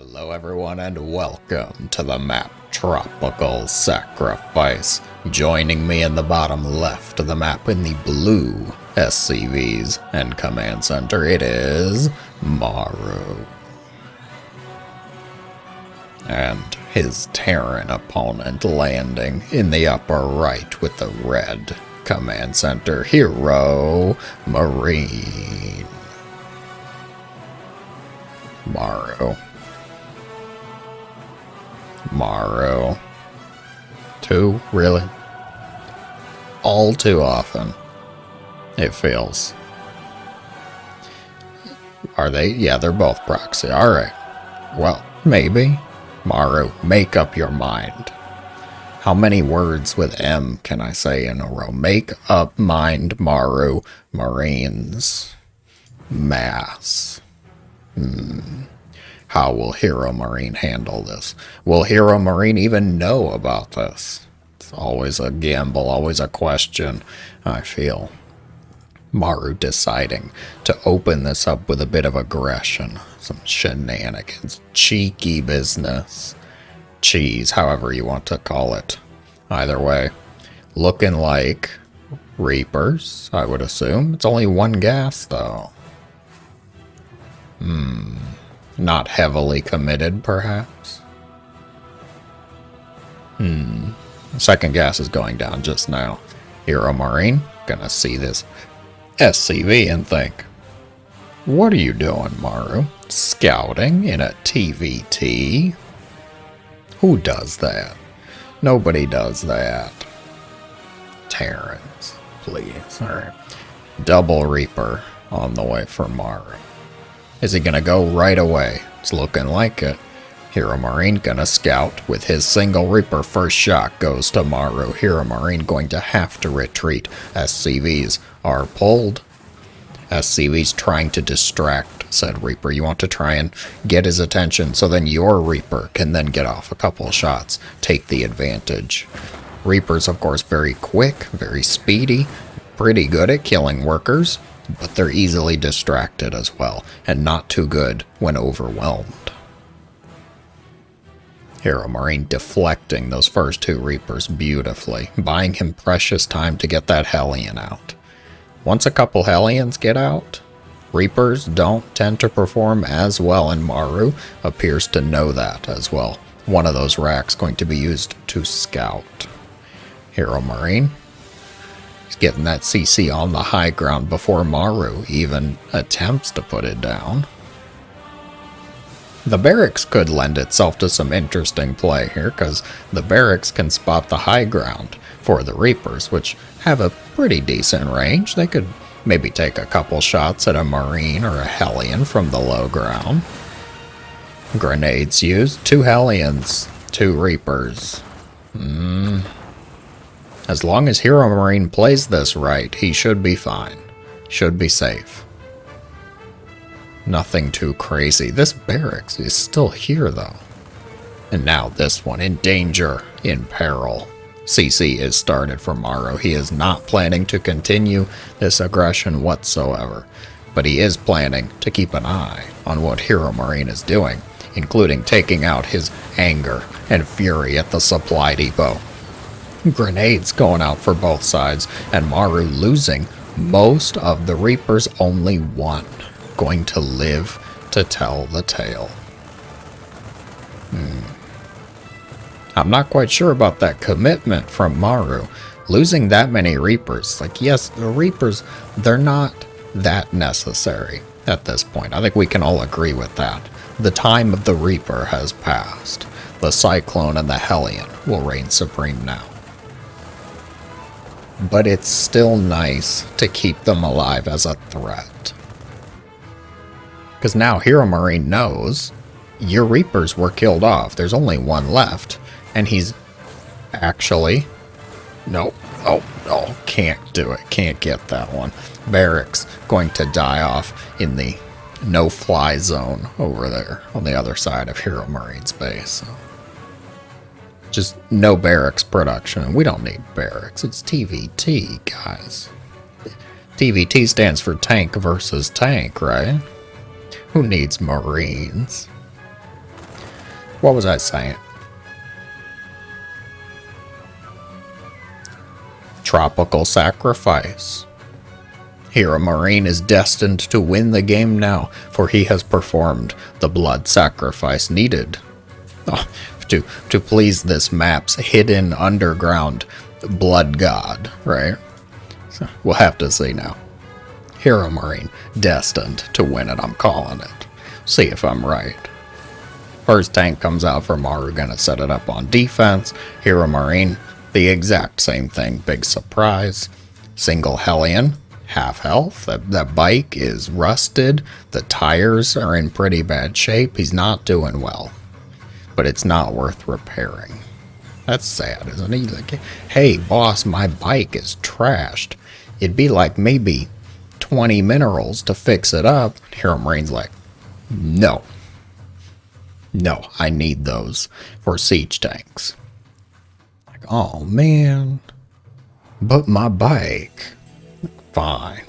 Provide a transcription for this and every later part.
Hello everyone and welcome to the map Tropical Sacrifice. Joining me in the bottom left of the map in the blue SCVs and command center, it is Maru. And his Terran opponent landing in the upper right with the red command center, HeroMarine. Maru. Two? Really? All too often, it feels. Are they? Yeah, they're both proxy. Alright. Well, maybe. Maru, make up your mind. How many words with M can I say in a row? Make up mind, Maru. Marines. Mass. How will HeroMarine handle this? Will HeroMarine even know about this? It's always a gamble, always a question, I feel. Maru deciding to open this up with a bit of aggression. Some shenanigans. Cheeky business. Cheese, however you want to call it. Either way. Looking like Reapers, I would assume. It's only one gas, though. Not heavily committed, perhaps? Second gas is going down just now. HeroMarine gonna see this SCV and think, what are you doing, Maru? Scouting in a TvT? Who does that? Nobody does that. Terrans, please. Alright. Double Reaper on the way for Maru. Is he gonna go right away? It's looking like it. HeroMarine gonna scout with his single Reaper. First shot goes to Maru. HeroMarine going to have to retreat. SCVs are pulled. SCVs trying to distract said Reaper. You want to try and get his attention so then your Reaper can then get off a couple of shots. Take the advantage. Reapers, of course, very quick, very speedy, pretty good at killing workers, but they're easily distracted as well, and not too good when overwhelmed. HeroMarine deflecting those first two Reapers beautifully, buying him precious time to get that Hellion out. Once a couple Hellions get out, Reapers don't tend to perform as well, and Maru appears to know that as well. One of those racks going to be used to scout. HeroMarine, he's getting that CC on the high ground before Maru even attempts to put it down. The barracks could lend itself to some interesting play here, because the barracks can spot the high ground for the Reapers, which have a pretty decent range. They could maybe take a couple shots at a Marine or a Hellion from the low ground. Grenades used. 2 Hellions, 2 Reapers. As long as HeroMarine plays this right, he should be fine. Should be safe. Nothing too crazy. This barracks is still here, though. And now this one in danger, in peril. CC is started for Maru. He is not planning to continue this aggression whatsoever, but he is planning to keep an eye on what HeroMarine is doing, including taking out his anger and fury at the supply depot. Grenades going out for both sides, and Maru losing most of the Reapers, only one going to live to tell the tale. I'm not quite sure about that commitment from Maru. Losing that many Reapers, like, yes, the Reapers, they're not that necessary at this point. I think we can all agree with that. The time of the Reaper has passed. The Cyclone and the Hellion will reign supreme now. But it's still nice to keep them alive as a threat. Because now HeroMarine knows your Reapers were killed off. There's only one left. And he's actually... No. Oh, can't do it. Can't get that one. Barracks going to die off in the no-fly zone over there on the other side of HeroMarine's base. So just no barracks production. We don't need barracks. It's TvT, guys. TvT stands for tank versus tank, right? Who needs Marines? What was I saying? Tropical sacrifice. HeroMarine is destined to win the game now, for he has performed the blood sacrifice needed to please this map's hidden underground blood god, right? So we'll have to see now. HeroMarine destined to win it, I'm calling it. See if I'm right. First tank comes out for Maru, gonna set it up on defense. HeroMarine, the exact same thing, big surprise. Single Hellion, half health. That bike is rusted. The tires are in pretty bad shape. He's not doing well. But it's not worth repairing. That's sad, isn't it? Like, hey, boss, my bike is trashed. It'd be like maybe 20 minerals to fix it up. HeroMarine's like, no. No, I need those for siege tanks. Like, oh, man. But my bike. Fine.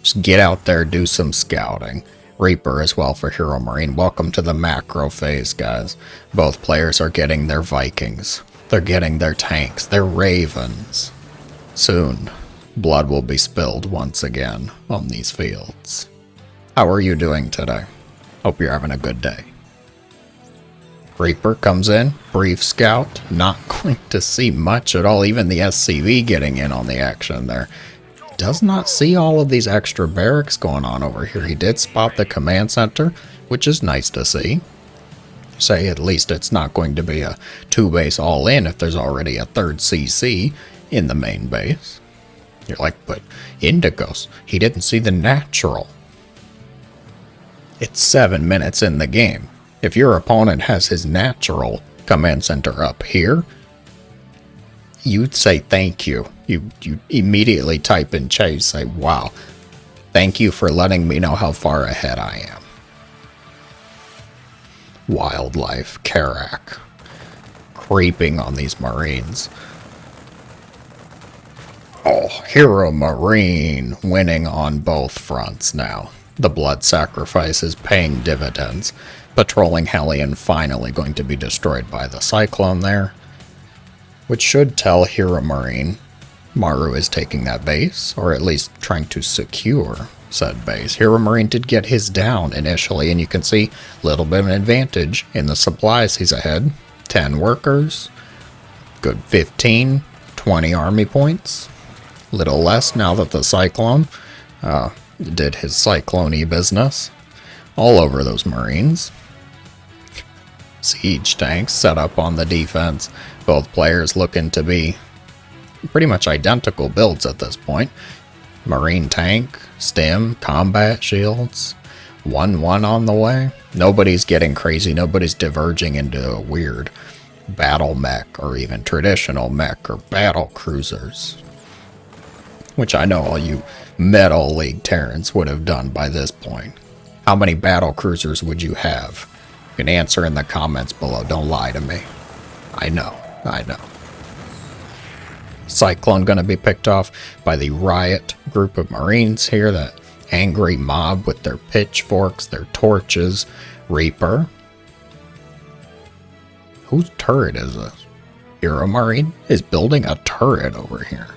Just get out there, do some scouting. Reaper as well for HeroMarine. Welcome to the macro phase, guys. Both players are getting their Vikings. They're getting their tanks, their Ravens. Soon, blood will be spilled once again on these fields. How are you doing today? Hope you're having a good day. Reaper comes in, brief scout, not going to see much at all, even the SCV getting in on the action there. Does not see all of these extra barracks going on over here. He did spot the command center, which is nice to see. Say at least it's not going to be a 2-base all-in if there's already a 3rd CC in the main base. You're like, but Indigos, he didn't see the natural. It's 7 minutes in the game. If your opponent has his natural command center up here, you'd say thank you. You immediately type in chase, say, wow, thank you for letting me know how far ahead I am. Wildlife, Karak, creeping on these Marines. Oh, HeroMarine winning on both fronts now. The blood sacrifice is paying dividends. Patrolling Hellion finally going to be destroyed by the Cyclone there, which should tell HeroMarine Maru is taking that base, or at least trying to secure said base. HeroMarine did get his down initially, and you can see a little bit of an advantage in the supplies he's ahead. 10 workers, good 15, 20 army points. Little less now that the Cyclone did his cyclone-y business all over those Marines. Siege tanks set up on the defense. Both players looking to be pretty much identical builds at this point. Marine tank, stim, combat shields, 1-1 on the way. Nobody's getting crazy. Nobody's diverging into a weird battle mech or even traditional mech or battle cruisers, which I know all you Metal League Terrans would have done by this point. How many battle cruisers would you have? You can answer in the comments below. Don't lie to me. I know. Cyclone going to be picked off by the Riot group of Marines here, that angry mob with their pitchforks, their torches. Reaper. Whose turret is this? HeroMarine is building a turret over here.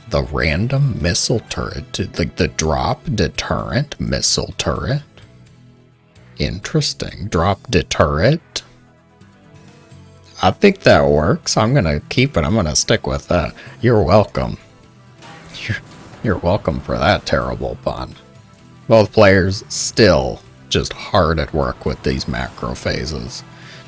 The random missile turret, the drop deterrent missile turret. Interesting. Drop deterrent. I think that works. I'm going to keep it. I'm going to stick with that. You're welcome. You're welcome for that terrible pun. Both players still just hard at work with these macro phases.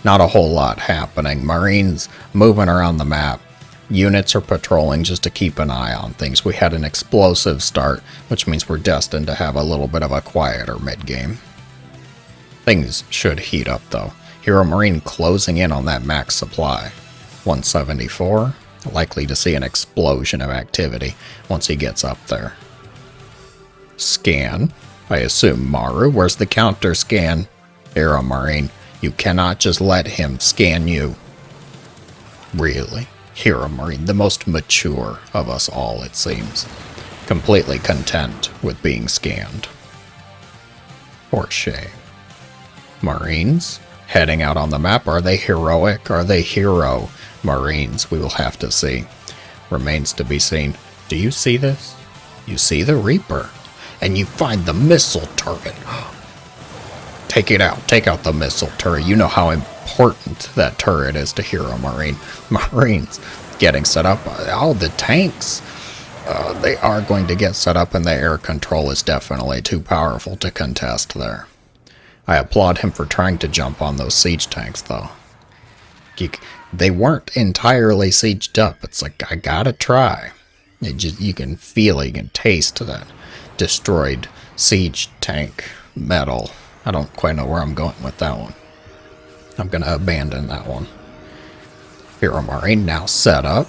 Not a whole lot happening. Marines moving around the map. Units are patrolling just to keep an eye on things. We had an explosive start, which means we're destined to have a little bit of a quieter mid-game. Things should heat up, though. HeroMarine closing in on that max supply. 174. Likely to see an explosion of activity once he gets up there. Scan. I assume Maru. Where's the counter scan? HeroMarine. You cannot just let him scan you. Really? HeroMarine, the most mature of us all, it seems. Completely content with being scanned. For shame. Marines heading out on the map. Are they heroic? Are they hero Marines? We will have to see. Remains to be seen. Do you see this? You see the Reaper. And you find the missile turret. Take it out. Take out the missile turret. You know how important that turret is to HeroMarine. Marines getting set up. All the tanks. They are going to get set up, and the air control is definitely too powerful to contest there. I applaud him for trying to jump on those siege tanks, though. They weren't entirely sieged up. It's like, I gotta try. You can feel it, you can taste that destroyed siege tank metal. I don't quite know where I'm going with that one. I'm gonna abandon that one. HeroMarine now set up.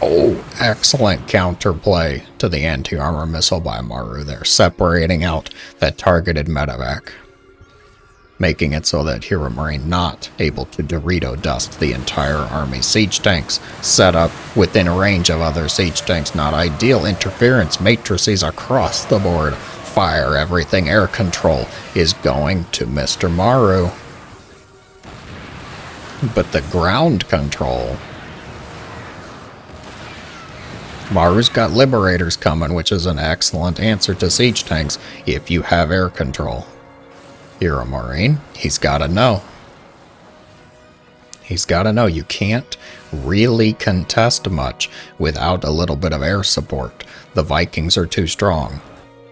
Oh, excellent counterplay to the anti-armor missile by Maru there, separating out that targeted medevac, making it so that HeroMarine not able to Dorito dust the entire army. Siege tanks set up within range of other siege tanks, not ideal. Interference matrices across the board. Fire everything. Air control is going to Mr. Maru. But the ground control... Maru's got Liberators coming, which is an excellent answer to siege tanks if you have air control. HeroMarine, he's got to know. He's got to know you can't really contest much without a little bit of air support. The Vikings are too strong.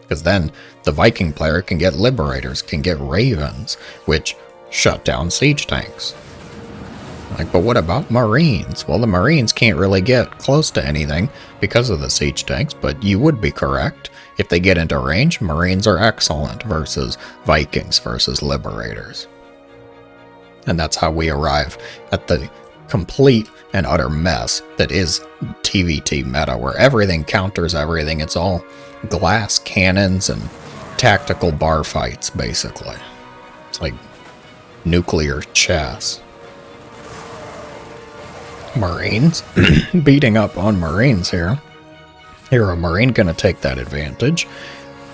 Because then the Viking player can get Liberators, can get Ravens, which shut down siege tanks. Like, but what about Marines? Well, the Marines can't really get close to anything because of the siege tanks, but you would be correct. If they get into range, Marines are excellent versus Vikings versus Liberators. And that's how we arrive at the complete and utter mess that is TvT meta, where everything counters everything. It's all glass cannons and tactical bar fights, basically. It's like nuclear chess. Marines beating up on Marines here. HeroMarine gonna take that advantage.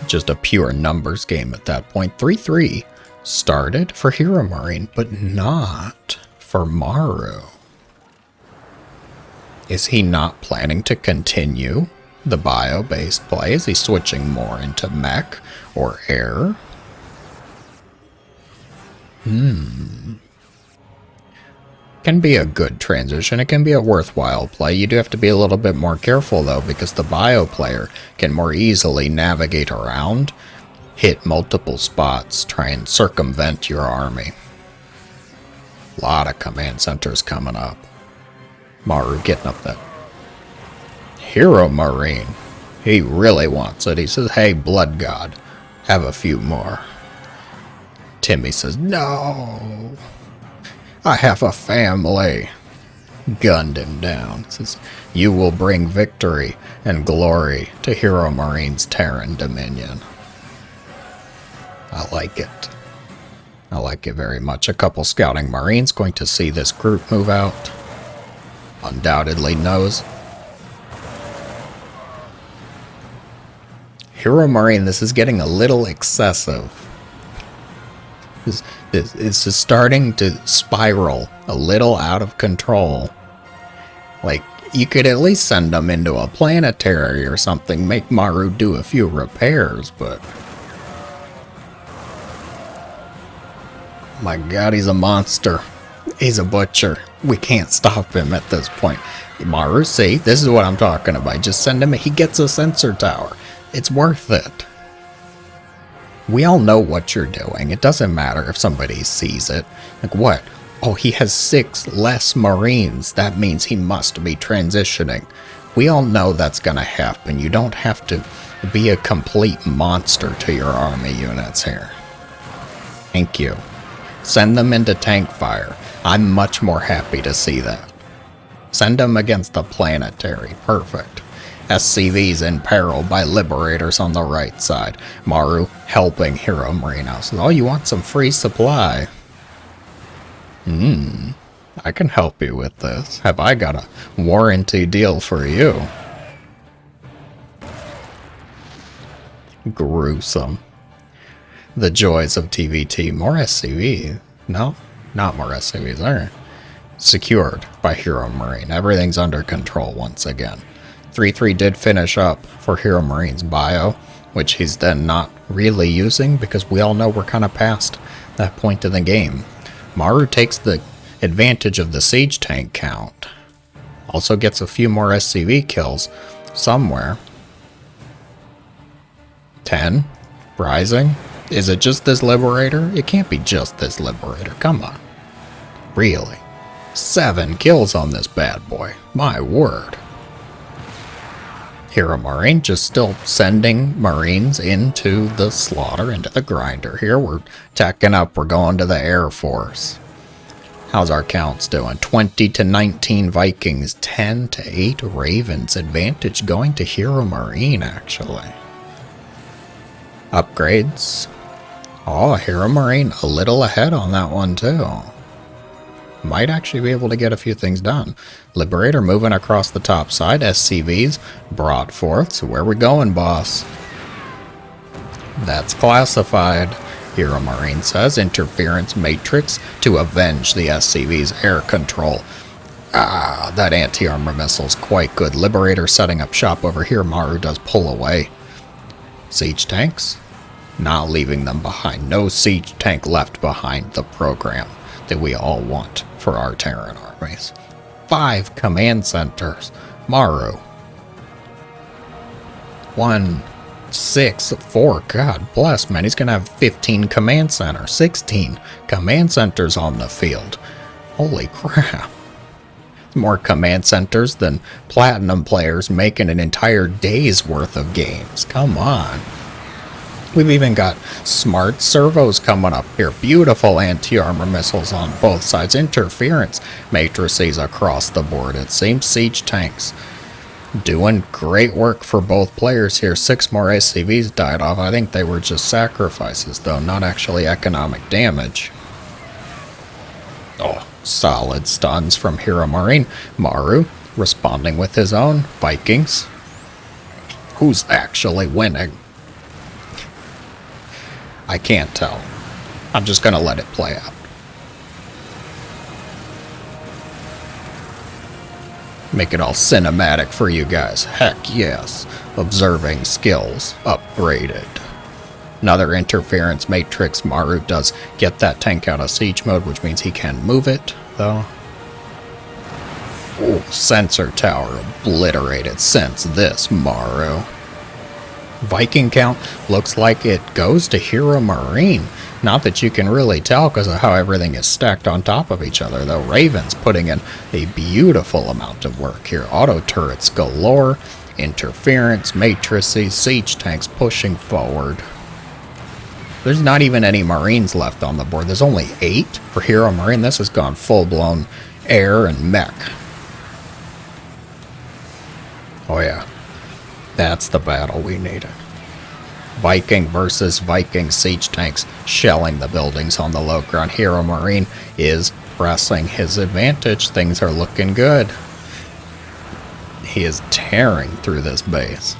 Just a pure numbers game at that point. 3-3 started for HeroMarine, but not for Maru. Is he not planning to continue the bio-based play? Is he switching more into mech or air? Can be a good transition. It can be a worthwhile play. You do have to be a little bit more careful, though, because the bio player can more easily navigate around, hit multiple spots, try and circumvent your army. A lot of command centers coming up. Maru getting up that. HeroMarine. He really wants it. He says, hey, Blood God, have a few more. Timmy says, no. I have a family. Gunned him down. Says, you will bring victory and glory to HeroMarine's Terran Dominion. I like it. I like it very much. A couple scouting Marines going to see this group move out. Undoubtedly knows. HeroMarine, this is getting a little excessive. It's just starting to spiral a little out of control. Like, you could at least send them into a planetary or something, make Maru do a few repairs, but... My god, he's a monster. He's a butcher. We can't stop him at this point. Maru, see, this is what I'm talking about. Just send him, he gets a sensor tower. It's worth it. We all know what you're doing. It doesn't matter if somebody sees it. Like, what? Oh, he has 6 less Marines. That means he must be transitioning. We all know that's gonna happen. You don't have to be a complete monster to your army units here. Thank you. Send them into tank fire. I'm much more happy to see that. Send them against the planetary. Perfect. SCVs in peril by Liberators on the right side. Maru helping HeroMarine out. Says, oh, you want some free supply? I can help you with this. Have I got a warranty deal for you? Gruesome. The joys of TvT. More SCV. No, not more SCVs. Alright. Secured by HeroMarine. Everything's under control once again. 3-3 did finish up for HeroMarine's bio, which he's then not really using because we all know we're kind of past that point in the game. Maru takes the advantage of the siege tank count. Also gets a few more SCV kills somewhere. 10. Rising. Is it just this Liberator? It can't be just this Liberator. Come on. Really? 7 kills on this bad boy. My word. HeroMarine just still sending Marines into the slaughter, into the grinder. Here we're tacking up. We're going to the Air Force. How's our counts doing? 20 to 19 Vikings, 10 to 8 Ravens. Advantage going to HeroMarine, actually. Upgrades. Oh, HeroMarine a little ahead on that one, too. Might actually be able to get a few things done. Liberator moving across the top side. SCVs brought forth. So where we going, boss? That's classified. HeroMarine says interference matrix to avenge the SCV's air control. Ah, that anti-armor missile's quite good. Liberator setting up shop over here. Maru does pull away. Siege tanks, not leaving them behind. No siege tank left behind the program that we all want for our Terran armies. 5 command centers. Maru. 1, 6, 4. God bless, man. He's going to have 15 command centers. 16 command centers on the field. Holy crap. More command centers than platinum players making an entire day's worth of games. Come on. We've even got smart servos coming up here. Beautiful anti-armor missiles on both sides. Interference matrices across the board. It seems siege tanks doing great work for both players here. 6 more SCVs died off. I think they were just sacrifices, though, not actually economic damage. Oh, solid stuns from HeroMarine. Maru responding with his own. Vikings. Who's actually winning? I can't tell. I'm just going to let it play out. Make it all cinematic for you guys. Heck yes. Observing skills upgraded. Another interference matrix. Maru does get that tank out of siege mode, which means he can move it, though. Ooh, sensor tower obliterated. Sense this, Maru. Viking count looks like it goes to HeroMarine. Not that you can really tell because of how everything is stacked on top of each other, though. Ravens putting in a beautiful amount of work here. Auto turrets galore, interference, matrices, siege tanks pushing forward. There's not even any Marines left on the board. There's only 8 for HeroMarine. This has gone full-blown air and mech. Oh yeah. That's the battle we needed. Viking versus Viking siege tanks shelling the buildings on the low ground. HeroMarine is pressing his advantage. Things are looking good. He is tearing through this base.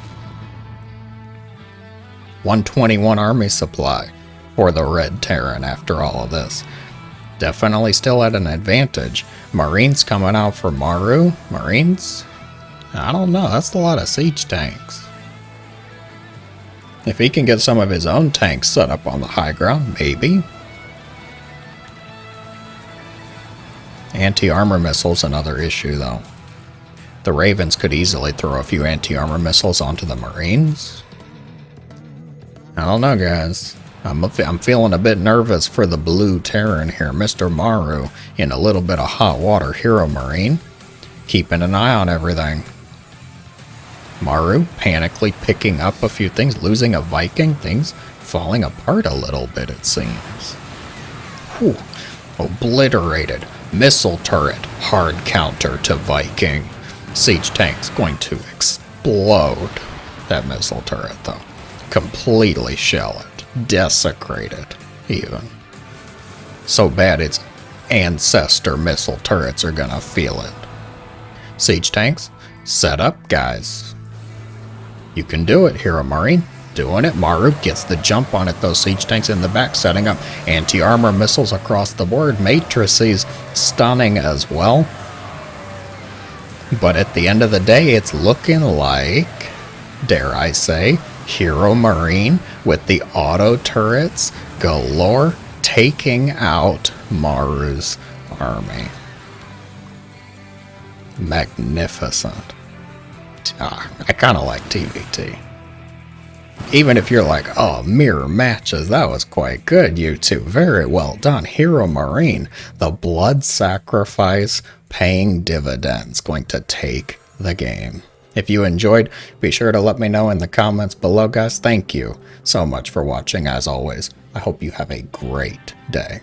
121 army supply for the Red Terran after all of this. Definitely still at an advantage. Marines coming out for Maru. Marines? I don't know. That's a lot of siege tanks. If he can get some of his own tanks set up on the high ground, maybe. Anti-armor missiles, another issue, though. The Ravens could easily throw a few anti-armor missiles onto the Marines. I don't know, guys. I'm feeling a bit nervous for the blue Terran here. Mr. Maru in a little bit of hot water. HeroMarine keeping an eye on everything. Maru panically picking up a few things, losing a Viking, things falling apart a little bit, it seems. Whew. Obliterated. Missile turret, hard counter to Viking. Siege tank's going to explode that missile turret, though. Completely shell it. Desecrate it, even. So bad its ancestor missile turrets are gonna feel it. Siege tanks, set up, guys. You can do it, HeroMarine. doing it. Maru gets the jump on it. Those siege tanks in the back setting up anti-armor missiles across the board. Matrices stunning as well. But at the end of the day, it's looking like, dare I say, HeroMarine with the auto turrets galore taking out Maru's army. Magnificent. I kind of like TvT. Even if you're like, oh, mirror matches, that was quite good, you two. Very well done. HeroMarine, the blood sacrifice paying dividends, going to take the game. If you enjoyed, be sure to let me know in the comments below, guys. Thank you so much for watching, as always. I hope you have a great day.